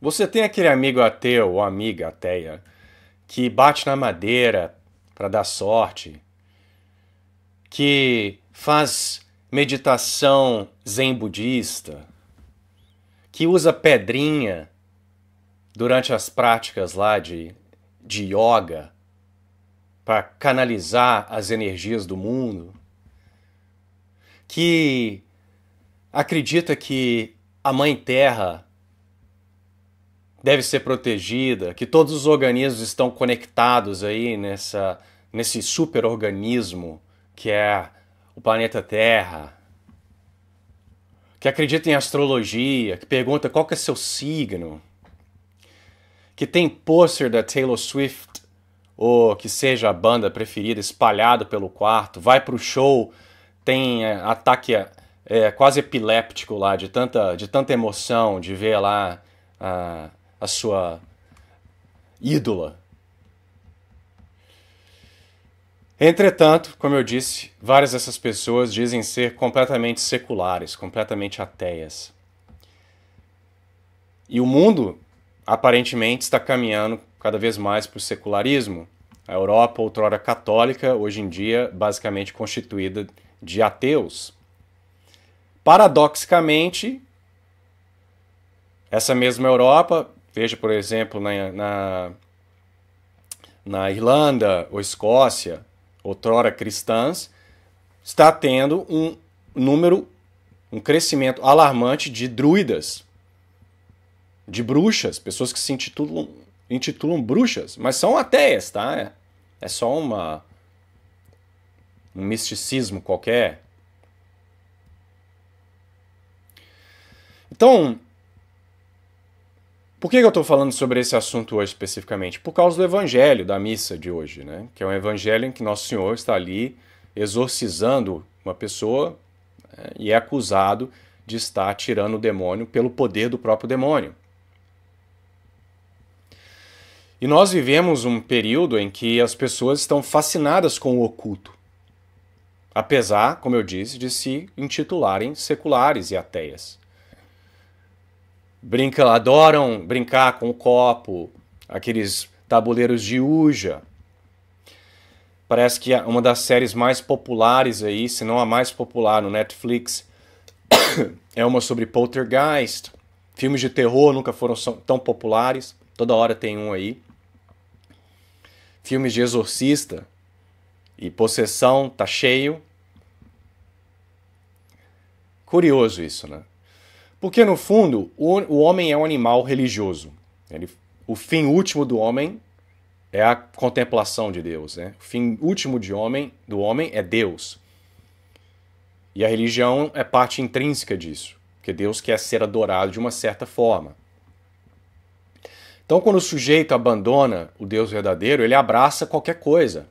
Você tem aquele amigo ateu ou amiga ateia que bate na madeira para dar sorte, que faz meditação zen budista, que usa pedrinha durante as práticas lá de yoga para canalizar as energias do mundo, que acredita que a Mãe Terra deve ser protegida, que todos os organismos estão conectados aí nesse superorganismo que é o planeta Terra, que acredita em astrologia, que pergunta qual que é seu signo, que tem pôster da Taylor Swift ou que seja a banda preferida espalhado pelo quarto, vai pro show, tem ataque quase epiléptico lá, de tanta emoção, de ver lá a sua ídola. Entretanto, como eu disse, várias dessas pessoas dizem ser completamente seculares, completamente ateias. E o mundo, aparentemente, está caminhando cada vez mais para o secularismo. A Europa, outrora católica, hoje em dia basicamente constituída de ateus. Paradoxicamente, essa mesma Europa, veja por exemplo na Irlanda ou Escócia, outrora cristãs, está tendo um crescimento alarmante de druidas, de bruxas, pessoas que se intitulam bruxas, mas são ateias, tá? É só um misticismo qualquer. Então, por que eu estou falando sobre esse assunto hoje especificamente? Por causa do evangelho da missa de hoje, né? Que é um evangelho em que Nosso Senhor está ali exorcizando uma pessoa, né? E é acusado de estar tirando o demônio pelo poder do próprio demônio. E nós vivemos um período em que as pessoas estão fascinadas com o oculto, apesar, como eu disse, de se intitularem seculares e ateias. Adoram brincar com o copo, aqueles tabuleiros de Ouija. Parece que uma das séries mais populares aí, se não a mais popular no Netflix, é uma sobre poltergeist. Filmes de terror nunca foram tão populares, toda hora tem um aí. Filmes de exorcista e possessão tá cheio. Curioso isso, né? Porque, no fundo, o homem é um animal religioso. O fim último do homem é a contemplação de Deus. Né? O fim último do homem é Deus. E a religião é parte intrínseca disso. Porque Deus quer ser adorado de uma certa forma. Então, quando o sujeito abandona o Deus verdadeiro, ele abraça qualquer coisa.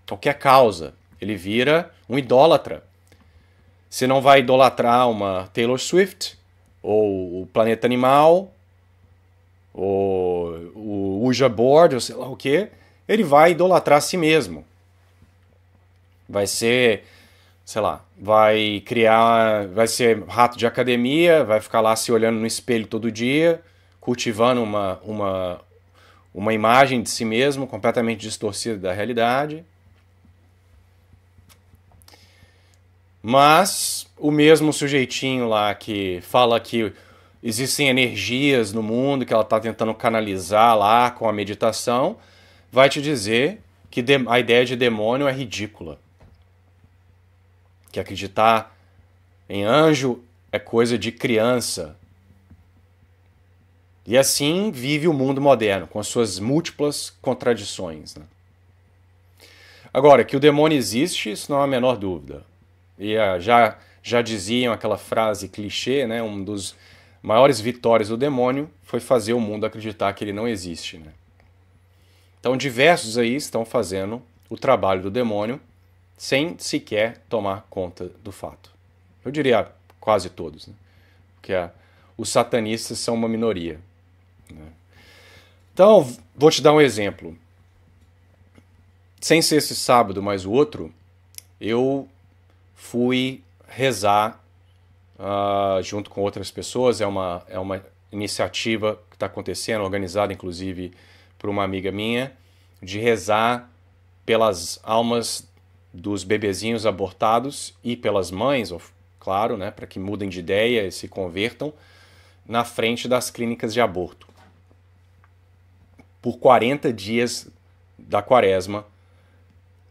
Qualquer causa. Ele vira um idólatra. Você não vai idolatrar uma Taylor Swift, ou o Planeta Animal, ou o Ouija Board, ou sei lá o que. Ele vai idolatrar a si mesmo. Vai ser, sei lá, vai ser rato de academia, vai ficar lá se olhando no espelho todo dia, cultivando uma imagem de si mesmo completamente distorcida da realidade. Mas o mesmo sujeitinho lá que fala que existem energias no mundo que ela está tentando canalizar lá com a meditação, vai te dizer que a ideia de demônio é ridícula. Que acreditar em anjo é coisa de criança. E assim vive o mundo moderno, com as suas múltiplas contradições. Né? Agora, que o demônio existe, isso não há a menor dúvida. E já diziam aquela frase clichê, né? Um dos maiores vitórias do demônio foi fazer o mundo acreditar que ele não existe. Né? Então diversos aí estão fazendo o trabalho do demônio sem sequer tomar conta do fato. Eu diria quase todos, né? Porque os satanistas são uma minoria. Né? Então, vou te dar um exemplo. Sem ser esse sábado, mas o outro, eu fui rezar junto com outras pessoas. É uma iniciativa que está acontecendo, organizada inclusive por uma amiga minha, de rezar pelas almas dos bebezinhos abortados e pelas mães, claro, né, para que mudem de ideia e se convertam, na frente das clínicas de aborto. Por 40 dias da quaresma,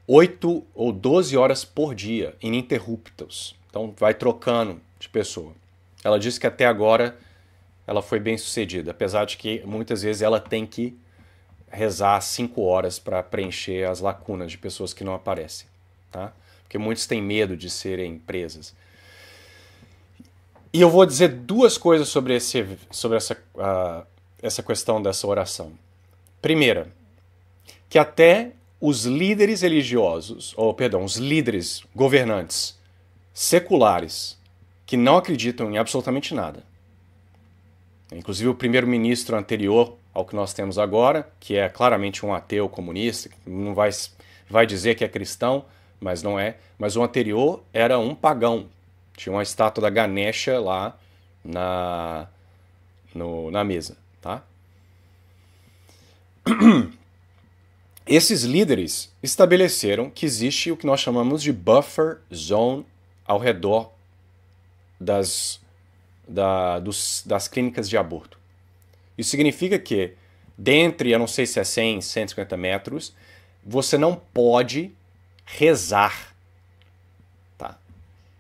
8 ou 12 horas por dia, ininterruptas. Então vai trocando de pessoa. Ela disse que até agora ela foi bem sucedida, apesar de que muitas vezes ela tem que rezar 5 horas para preencher as lacunas de pessoas que não aparecem, tá? Porque muitos têm medo de serem presas. E eu vou dizer duas coisas sobre essa questão dessa oração. Primeira, que até os líderes religiosos, os líderes governantes seculares, que não acreditam em absolutamente nada, inclusive o primeiro-ministro anterior ao que nós temos agora, que é claramente um ateu comunista, não vai dizer que é cristão, mas não é. Mas o anterior era um pagão. Tinha uma estátua da Ganesha lá na mesa, tá? Esses líderes estabeleceram que existe o que nós chamamos de buffer zone ao redor das clínicas de aborto. Isso significa que, dentre, eu não sei se é 100, 150 metros, você não pode rezar. Tá?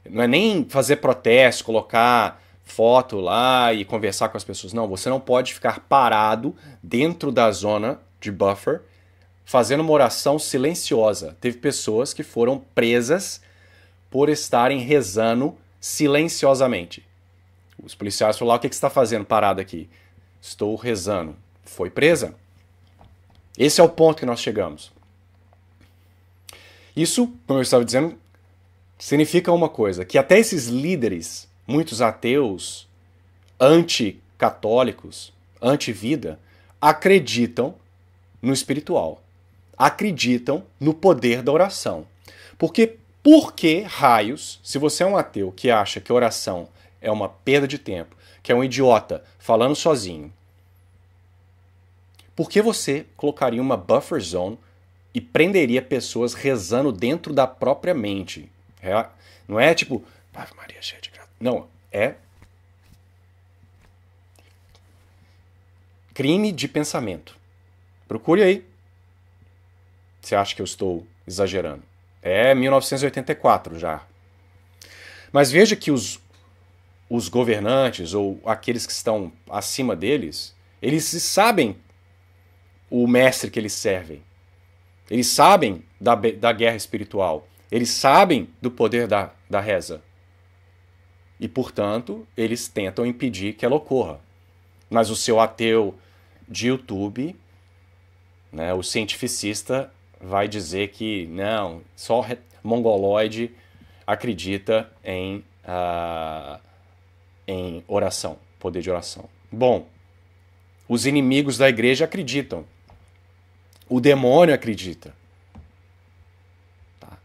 Não é nem fazer protesto, colocar foto lá e conversar com as pessoas. Não, você não pode ficar parado dentro da zona de buffer fazendo uma oração silenciosa. Teve pessoas que foram presas por estarem rezando silenciosamente. Os policiais falaram: o que você está fazendo parado aqui? Estou rezando. Foi presa? Esse é o ponto que nós chegamos. Isso, como eu estava dizendo, significa uma coisa, que até esses líderes, muitos ateus, anticatólicos, anti-vida, acreditam no espiritual. Acreditam no poder da oração. Porque, por que raios, se você é um ateu que acha que oração é uma perda de tempo, que é um idiota falando sozinho, por que você colocaria uma buffer zone e prenderia pessoas rezando dentro da própria mente? Não é tipo, Ave Maria, cheia de graça. Não, é crime de pensamento. Procure aí. Você acha que eu estou exagerando? É 1984 já. Mas veja que os governantes ou aqueles que estão acima deles, eles sabem o mestre que eles servem. Eles sabem da guerra espiritual. Eles sabem do poder da reza. E, portanto, eles tentam impedir que ela ocorra. Mas o seu ateu de YouTube, né, o cientificista, vai dizer que não, só mongoloide acredita em oração, poder de oração. Bom, os inimigos da igreja acreditam. O demônio acredita. Tá.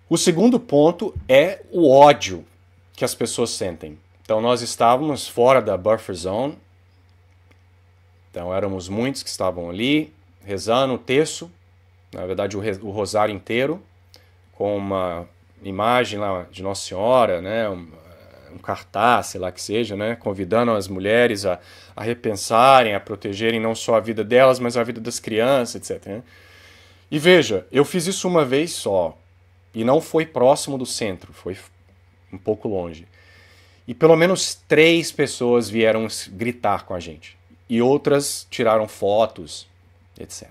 O segundo ponto é o ódio que as pessoas sentem. Então nós estávamos fora da buffer zone. Então éramos muitos que estavam ali, rezando o terço, na verdade o rosário inteiro, com uma imagem lá de Nossa Senhora, né, um cartaz, sei lá que seja, né, convidando as mulheres a repensarem, a protegerem não só a vida delas, mas a vida das crianças, etc. Né? E veja, eu fiz isso uma vez só, e não foi próximo do centro, foi um pouco longe. E pelo menos 3 pessoas vieram gritar com a gente, e outras tiraram fotos, etc.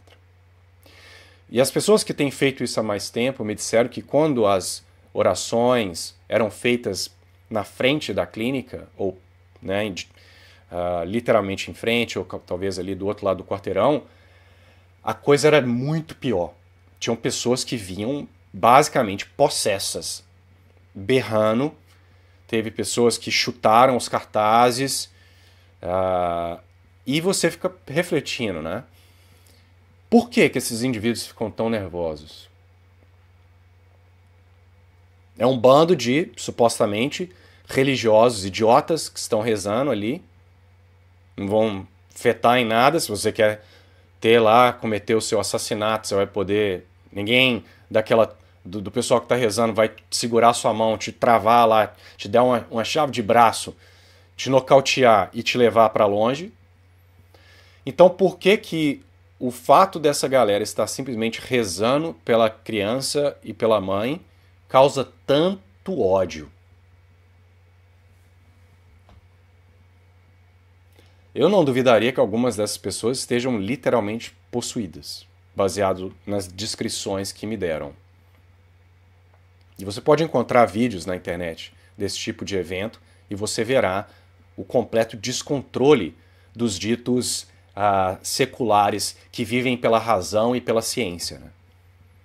E as pessoas que têm feito isso há mais tempo me disseram que quando as orações eram feitas na frente da clínica, ou né, literalmente em frente, ou talvez ali do outro lado do quarteirão, a coisa era muito pior. Tinham pessoas que vinham basicamente possessas, berrando. Teve pessoas que chutaram os cartazes, e você fica refletindo, né? Por que esses indivíduos ficam tão nervosos? É um bando de, supostamente, religiosos idiotas que estão rezando ali, não vão afetar em nada. Se você quer ter lá, cometer o seu assassinato, você vai poder, ninguém do pessoal que está rezando vai segurar sua mão, te travar lá, te dar uma chave de braço, te nocautear e te levar para longe. Então por que o fato dessa galera estar simplesmente rezando pela criança e pela mãe causa tanto ódio? Eu não duvidaria que algumas dessas pessoas estejam literalmente possuídas, baseado nas descrições que me deram. E você pode encontrar vídeos na internet desse tipo de evento e você verá o completo descontrole dos ditos seculares que vivem pela razão e pela ciência, né?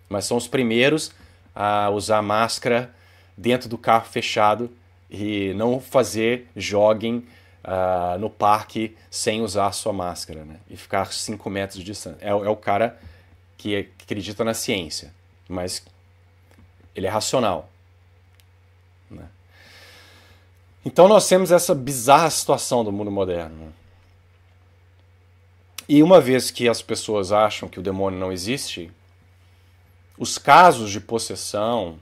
Mas são os primeiros a usar máscara dentro do carro fechado e não fazer jogging no parque sem usar a sua máscara, né? E ficar 5 metros de distância. É o cara que acredita na ciência, mas ele é racional, né? Então nós temos essa bizarra situação do mundo moderno, né? E uma vez que as pessoas acham que o demônio não existe, os casos de possessão,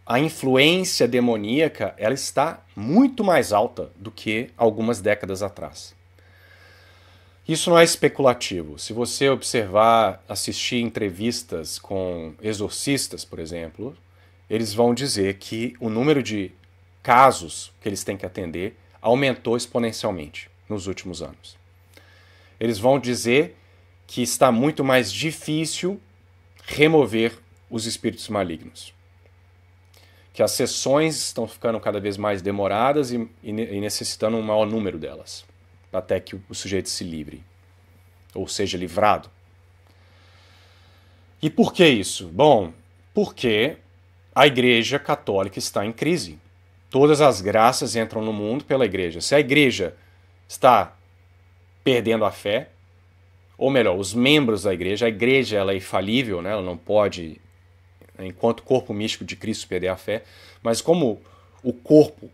a influência demoníaca, ela está muito mais alta do que algumas décadas atrás. Isso não é especulativo. Se você observar, assistir entrevistas com exorcistas, por exemplo, eles vão dizer que o número de casos que eles têm que atender aumentou exponencialmente nos últimos anos. Eles vão dizer que está muito mais difícil remover os espíritos malignos. Que as sessões estão ficando cada vez mais demoradas e necessitando um maior número delas, até que o sujeito se livre, ou seja livrado. E por que isso? Bom, porque a Igreja Católica está em crise. Todas as graças entram no mundo pela Igreja. Se a Igreja está perdendo a fé, ou melhor, os membros da Igreja, a Igreja ela é infalível, né? Ela não pode, enquanto corpo místico de Cristo, perder a fé, mas como o corpo,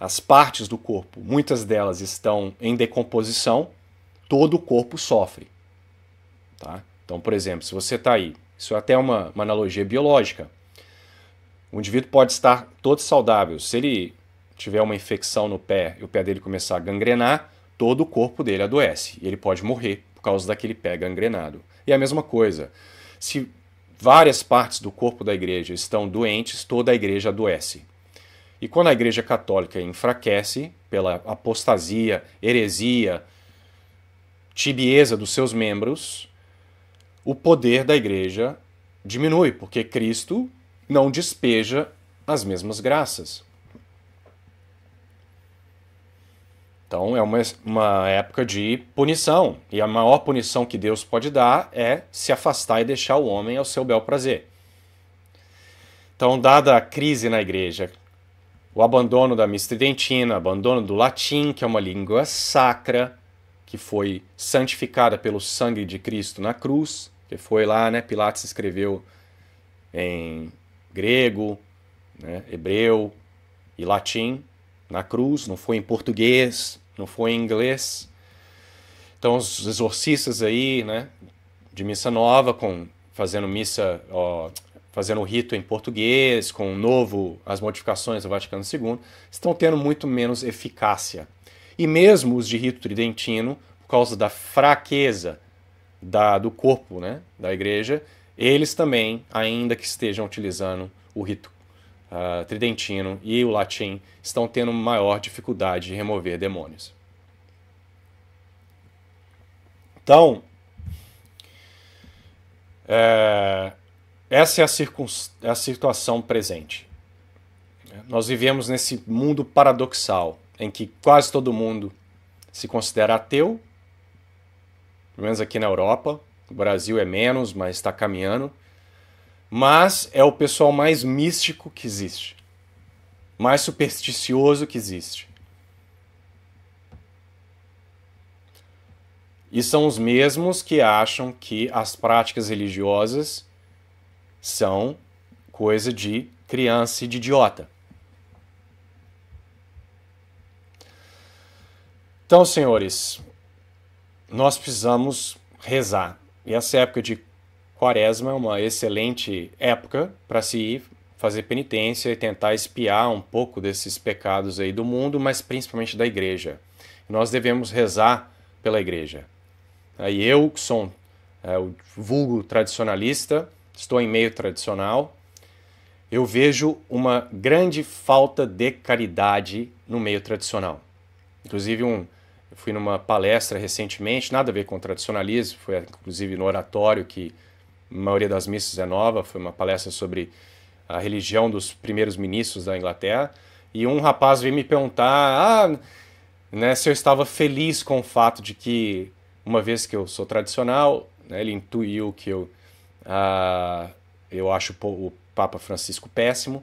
as partes do corpo, muitas delas estão em decomposição, todo o corpo sofre. Tá? Então, por exemplo, se você está aí, isso é até uma analogia biológica, o indivíduo pode estar todo saudável, se ele tiver uma infecção no pé e o pé dele começar a gangrenar, todo o corpo dele adoece e ele pode morrer por causa daquele pé gangrenado. E a mesma coisa, se várias partes do corpo da igreja estão doentes, toda a igreja adoece. E quando a igreja católica enfraquece pela apostasia, heresia, tibieza dos seus membros, o poder da igreja diminui, porque Cristo não despeja as mesmas graças. Então é uma época de punição, e a maior punição que Deus pode dar é se afastar e deixar o homem ao seu bel prazer. Então, dada a crise na igreja, o abandono da missa tridentina, o abandono do latim, que é uma língua sacra, que foi santificada pelo sangue de Cristo na cruz, que foi lá, né, Pilatos escreveu em grego, né, hebreu e latim na cruz, não foi em português, não foi em inglês. Então os exorcistas aí, né, de missa nova, fazendo missa, fazendo o rito em português, com as modificações do Vaticano II, estão tendo muito menos eficácia. E mesmo os de rito tridentino, por causa da fraqueza do corpo, né, da igreja, eles também, ainda que estejam utilizando o rito tridentino e o latim, estão tendo maior dificuldade de remover demônios. Então, essa é a situação presente. Nós vivemos nesse mundo paradoxal, em que quase todo mundo se considera ateu, pelo menos aqui na Europa. O Brasil é menos, mas está caminhando. Mas é o pessoal mais místico que existe, mais supersticioso que existe. E são os mesmos que acham que as práticas religiosas são coisa de criança e de idiota. Então, senhores, nós precisamos rezar. E essa época de Quaresma é uma excelente época para se ir fazer penitência e tentar expiar um pouco desses pecados aí do mundo, mas principalmente da igreja. Nós devemos rezar pela igreja. Aí eu, que sou o vulgo tradicionalista, estou em meio tradicional, eu vejo uma grande falta de caridade no meio tradicional. Inclusive, eu fui numa palestra recentemente, nada a ver com tradicionalismo, foi inclusive no oratório, que a maioria das missas é nova, foi uma palestra sobre a religião dos primeiros ministros da Inglaterra, e um rapaz veio me perguntar né, se eu estava feliz com o fato de que, uma vez que eu sou tradicional, né, ele intuiu que eu acho o Papa Francisco péssimo,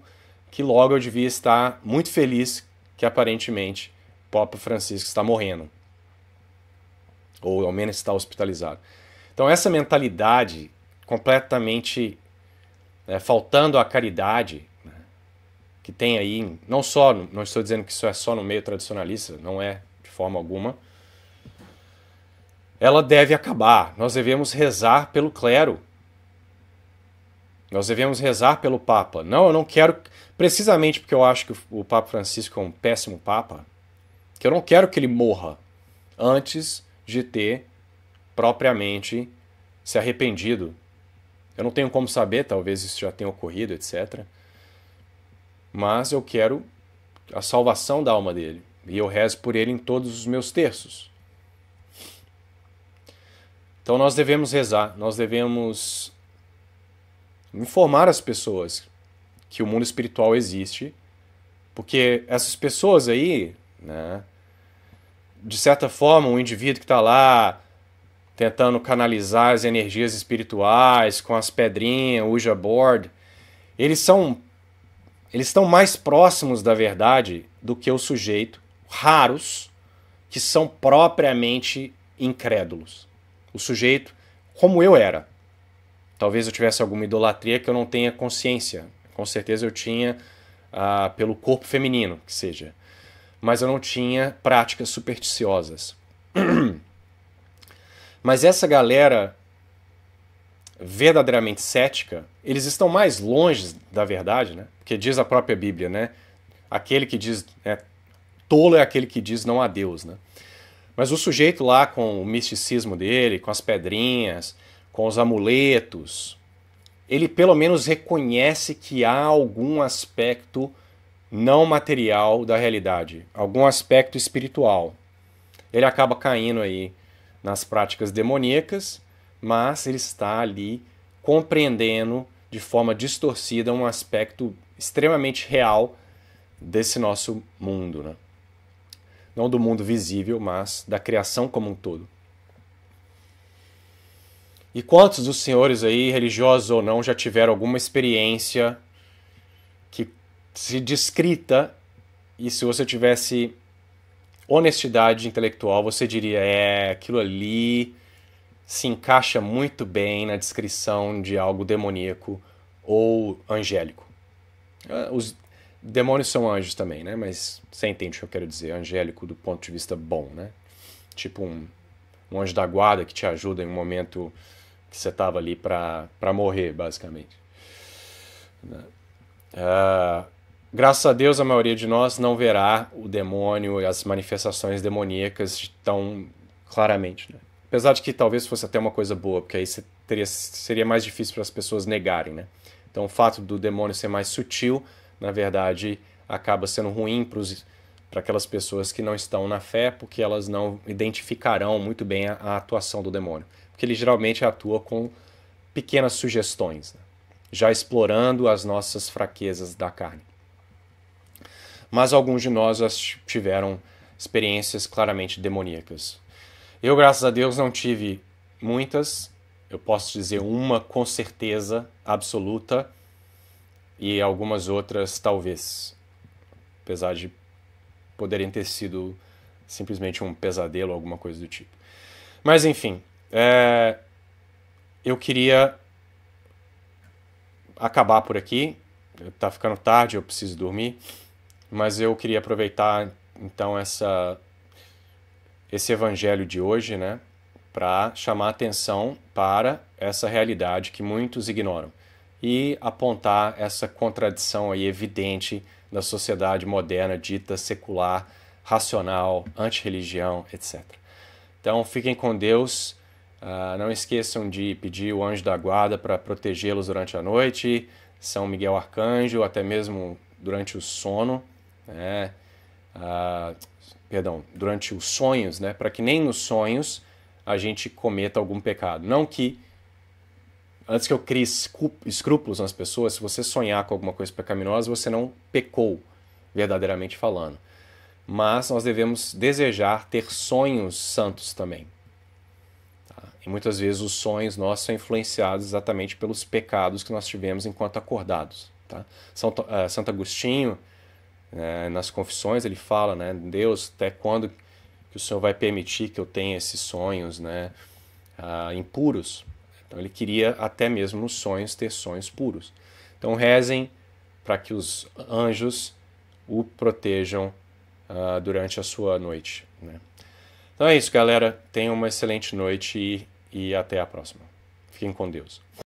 que logo eu devia estar muito feliz que aparentemente o Papa Francisco está morrendo, ou ao menos está hospitalizado. Então essa mentalidade completamente faltando a caridade, né, que tem aí, não estou dizendo que isso é só no meio tradicionalista, não é de forma alguma, ela deve acabar. Nós devemos rezar pelo clero. Nós devemos rezar pelo Papa. Não, eu não quero, precisamente porque eu acho que o Papa Francisco é um péssimo Papa, que eu não quero que ele morra antes de ter propriamente se arrependido. Eu não tenho como saber, talvez isso já tenha ocorrido, etc. Mas eu quero a salvação da alma dele. E eu rezo por ele em todos os meus terços. Então nós devemos rezar, nós devemos informar as pessoas que o mundo espiritual existe, porque essas pessoas aí, né, de certa forma, um indivíduo que está lá tentando canalizar as energias espirituais com as pedrinhas, Ouija board, eles estão mais próximos da verdade do que o sujeito, raros, que são propriamente incrédulos. O sujeito, como eu era. Talvez eu tivesse alguma idolatria que eu não tenha consciência. Com certeza eu tinha pelo corpo feminino, que seja. Mas eu não tinha práticas supersticiosas. Mas essa galera verdadeiramente cética, eles estão mais longe da verdade, né? Porque diz a própria Bíblia, né? Aquele que diz... tolo é aquele que diz não há Deus, né? Mas o sujeito lá com o misticismo dele, com as pedrinhas, com os amuletos, ele pelo menos reconhece que há algum aspecto não material da realidade, algum aspecto espiritual. Ele acaba caindo aí nas práticas demoníacas, mas ele está ali compreendendo de forma distorcida um aspecto extremamente real desse nosso mundo, né? Não do mundo visível, mas da criação como um todo. E quantos dos senhores aí, religiosos ou não, já tiveram alguma experiência que se descrita, e se você tivesse honestidade intelectual, você diria, aquilo ali se encaixa muito bem na descrição de algo demoníaco ou angélico. Os demônios são anjos também, né? Mas você entende o que eu quero dizer, angélico do ponto de vista bom, né? Tipo um anjo da guarda que te ajuda em um momento que você estava ali para morrer, basicamente. Graças a Deus, a maioria de nós não verá o demônio e as manifestações demoníacas tão claramente, né? Apesar de que talvez fosse até uma coisa boa, porque aí seria mais difícil para as pessoas negarem, né? Então o fato do demônio ser mais sutil, na verdade, acaba sendo ruim para aquelas pessoas que não estão na fé, porque elas não identificarão muito bem a atuação do demônio. Porque ele geralmente atua com pequenas sugestões, né? Já explorando as nossas fraquezas da carne. Mas alguns de nós já tiveram experiências claramente demoníacas. Eu, graças a Deus, não tive muitas. Eu posso dizer uma com certeza absoluta e algumas outras talvez. Apesar de poderem ter sido simplesmente um pesadelo ou alguma coisa do tipo. Mas, enfim, eu queria acabar por aqui. Tá ficando tarde, eu preciso dormir. Mas eu queria aproveitar, então, esse evangelho de hoje, né, para chamar atenção para essa realidade que muitos ignoram e apontar essa contradição aí evidente da sociedade moderna dita secular, racional, anti-religião, etc. Então fiquem com Deus, não esqueçam de pedir o anjo da guarda para protegê-los durante a noite, São Miguel Arcanjo, até mesmo durante o sono, né? Durante os sonhos, né? Para que nem nos sonhos a gente cometa algum pecado. Não que, antes que eu crie escrúpulos nas pessoas, se você sonhar com alguma coisa pecaminosa, você não pecou, verdadeiramente falando. Mas nós devemos desejar ter sonhos santos também. Tá? E muitas vezes os sonhos nossos são influenciados exatamente pelos pecados que nós tivemos enquanto acordados. Tá? Santo Agostinho, nas Confissões, ele fala, né, Deus, até quando que o Senhor vai permitir que eu tenha esses sonhos, né, impuros? Então ele queria até mesmo nos sonhos ter sonhos puros. Então rezem para que os anjos o protejam durante a sua noite, né? Então é isso, galera. Tenham uma excelente noite e até a próxima. Fiquem com Deus.